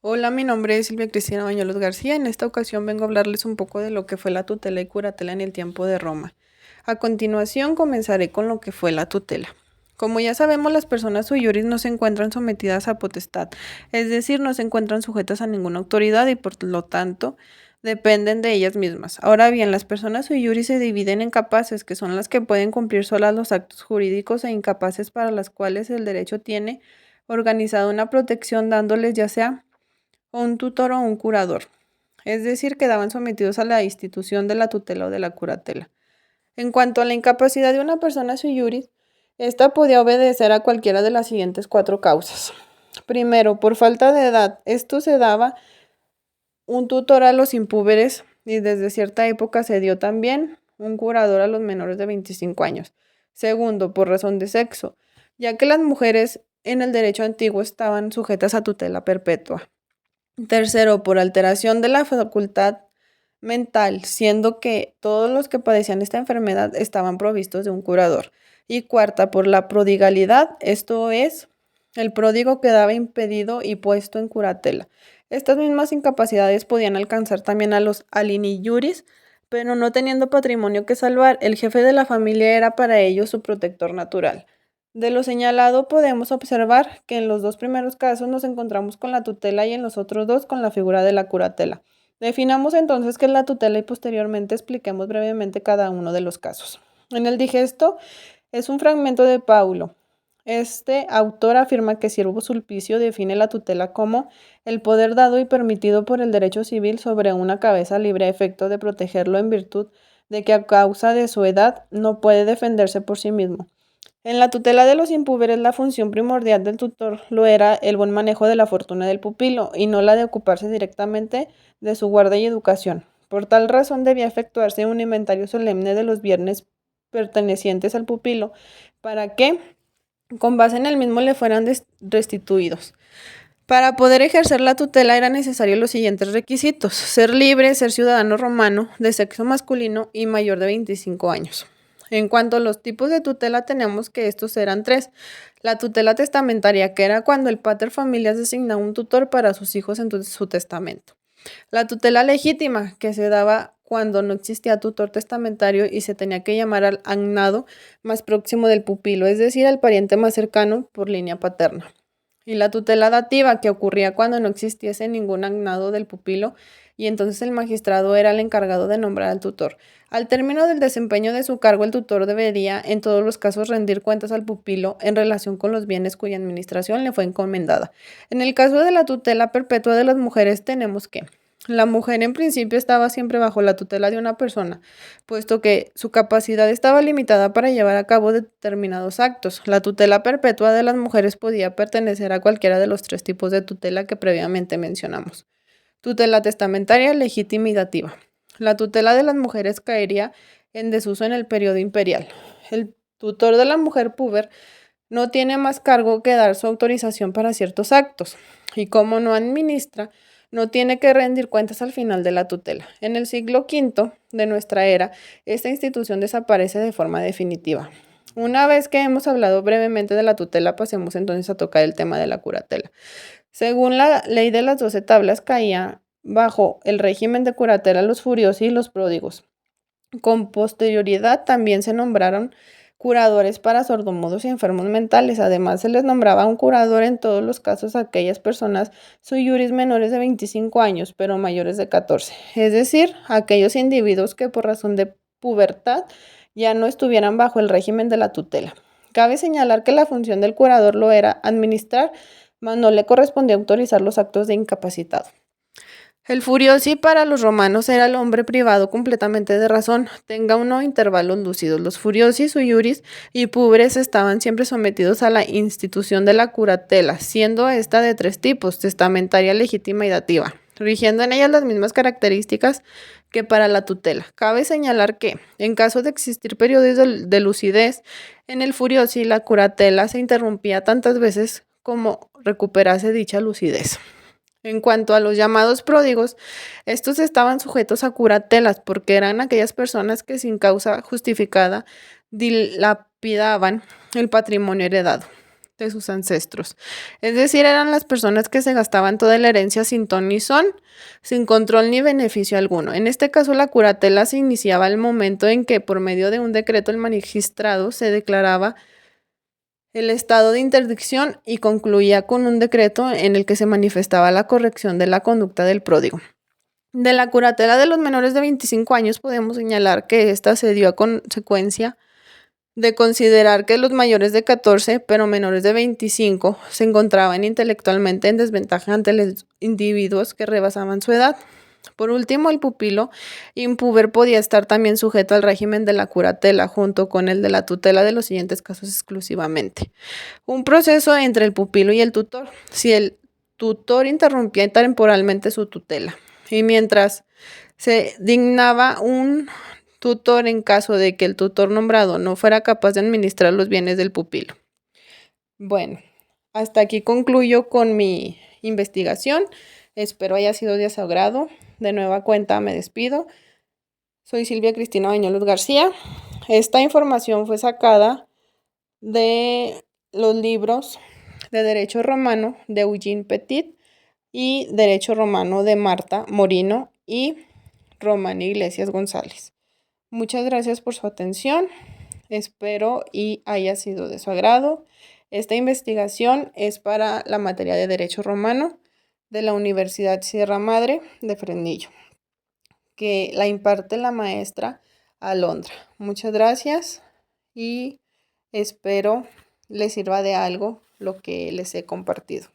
Hola, mi nombre es Silvia Cristina Bañuelos García. En esta ocasión vengo a hablarles un poco de lo que fue la tutela y curatela en el tiempo de Roma. A continuación comenzaré con lo que fue la tutela. Como ya sabemos, las personas sui iuris no se encuentran sometidas a potestad, es decir, no se encuentran sujetas a ninguna autoridad y por lo tanto dependen de ellas mismas. Ahora bien, las personas sui iuris se dividen en capaces, que son las que pueden cumplir solas los actos jurídicos, e incapaces, para las cuales el derecho tiene organizado una protección dándoles ya sea un tutor o un curador, es decir, quedaban sometidos a la institución de la tutela o de la curatela. En cuanto a la incapacidad de una persona sui iuris, esta podía obedecer a cualquiera de las siguientes cuatro causas. Primero, por falta de edad. Esto se daba un tutor a los impúberes y desde cierta época se dio también un curador a los menores de 25 años. Segundo, por razón de sexo, ya que las mujeres en el derecho antiguo estaban sujetas a tutela perpetua. Tercero, por alteración de la facultad mental, siendo que todos los que padecían esta enfermedad estaban provistos de un curador. Y cuarta, por la prodigalidad, esto es, el pródigo quedaba impedido y puesto en curatela. Estas mismas incapacidades podían alcanzar también a los alini iuris, pero no teniendo patrimonio que salvar, el jefe de la familia era para ellos su protector natural. De lo señalado podemos observar que en los dos primeros casos nos encontramos con la tutela y en los otros dos con la figura de la curatela. Definamos entonces qué es la tutela y posteriormente expliquemos brevemente cada uno de los casos. En el digesto es un fragmento de Paulo. Este autor afirma que Siervo Sulpicio define la tutela como el poder dado y permitido por el derecho civil sobre una cabeza libre a efecto de protegerlo en virtud de que a causa de su edad no puede defenderse por sí mismo. En la tutela de los impúberes, la función primordial del tutor lo era el buen manejo de la fortuna del pupilo y no la de ocuparse directamente de su guarda y educación. Por tal razón debía efectuarse un inventario solemne de los bienes pertenecientes al pupilo para que, con base en el mismo, le fueran restituidos. Para poder ejercer la tutela eran necesarios los siguientes requisitos: ser libre, ser ciudadano romano, de sexo masculino y mayor de 25 años. En cuanto a los tipos de tutela, tenemos que estos eran tres. La tutela testamentaria, que era cuando el pater familias designaba un tutor para sus hijos en su testamento. La tutela legítima, que se daba cuando no existía tutor testamentario y se tenía que llamar al agnado más próximo del pupilo, es decir, al pariente más cercano por línea paterna. Y la tutela dativa, que ocurría cuando no existiese ningún agnado del pupilo y entonces el magistrado era el encargado de nombrar al tutor. Al término del desempeño de su cargo, el tutor debería en todos los casos rendir cuentas al pupilo en relación con los bienes cuya administración le fue encomendada. En el caso de la tutela perpetua de las mujeres, tenemos que la mujer en principio estaba siempre bajo la tutela de una persona, puesto que su capacidad estaba limitada para llevar a cabo determinados actos. La tutela perpetua de las mujeres podía pertenecer a cualquiera de los tres tipos de tutela que previamente mencionamos: tutela testamentaria, legítima y dativa. La tutela de las mujeres caería en desuso en el periodo imperial. El tutor de la mujer puber no tiene más cargo que dar su autorización para ciertos actos, y como no administra, no tiene que rendir cuentas al final de la tutela. En el siglo V de nuestra era, esta institución desaparece de forma definitiva. Una vez que hemos hablado brevemente de la tutela, pasemos entonces a tocar el tema de la curatela. Según la ley de las 12 tablas, caía bajo el régimen de curatela los furiosi y los pródigos. Con posterioridad también se nombraron curadores para sordomudos y enfermos mentales. Además, se les nombraba un curador en todos los casos a aquellas personas sui iuris menores de 25 años, pero mayores de 14. Es decir, aquellos individuos que por razón de pubertad ya no estuvieran bajo el régimen de la tutela. Cabe señalar que la función del curador lo era administrar, mas no le correspondía autorizar los actos de incapacitado. El furiosi para los romanos era el hombre privado completamente de razón, tenga o no intervalos lúcidos. Los furiosi, sui iuris y pubres estaban siempre sometidos a la institución de la curatela, siendo esta de tres tipos: testamentaria, legítima y dativa, rigiendo en ellas las mismas características que para la tutela. Cabe señalar que, en caso de existir periodos de lucidez, en el furiosi la curatela se interrumpía tantas veces como recuperase dicha lucidez. En cuanto a los llamados pródigos, estos estaban sujetos a curatelas porque eran aquellas personas que sin causa justificada dilapidaban el patrimonio heredado. de sus ancestros. Es decir, eran las personas que se gastaban toda la herencia sin ton ni son, sin control ni beneficio alguno. En este caso, la curatela se iniciaba al momento en que, por medio de un decreto del magistrado, se declaraba el estado de interdicción y concluía con un decreto en el que se manifestaba la corrección de la conducta del pródigo. De la curatela de los menores de 25 años podemos señalar que esta se dio a consecuencia de considerar que los mayores de 14, pero menores de 25, se encontraban intelectualmente en desventaja ante los individuos que rebasaban su edad. Por último, el pupilo impuber podía estar también sujeto al régimen de la curatela, junto con el de la tutela de los siguientes casos exclusivamente. Un proceso entre el pupilo y el tutor. Si el tutor interrumpía temporalmente su tutela y mientras se dignaba un tutor en caso de que el tutor nombrado no fuera capaz de administrar los bienes del pupilo. Bueno, hasta aquí concluyo con mi investigación. Espero haya sido de su agrado. De nueva cuenta me despido. Soy Silvia Cristina Bañuelos García. Esta información fue sacada de los libros de Derecho Romano de Eugene Petit y Derecho Romano de Marta Morino y Román Iglesias González. Muchas gracias por su atención. Espero y haya sido de su agrado. Esta investigación es para la materia de Derecho Romano de la Universidad Sierra Madre de Fresnillo, que la imparte la maestra Alondra. Muchas gracias y espero les sirva de algo lo que les he compartido.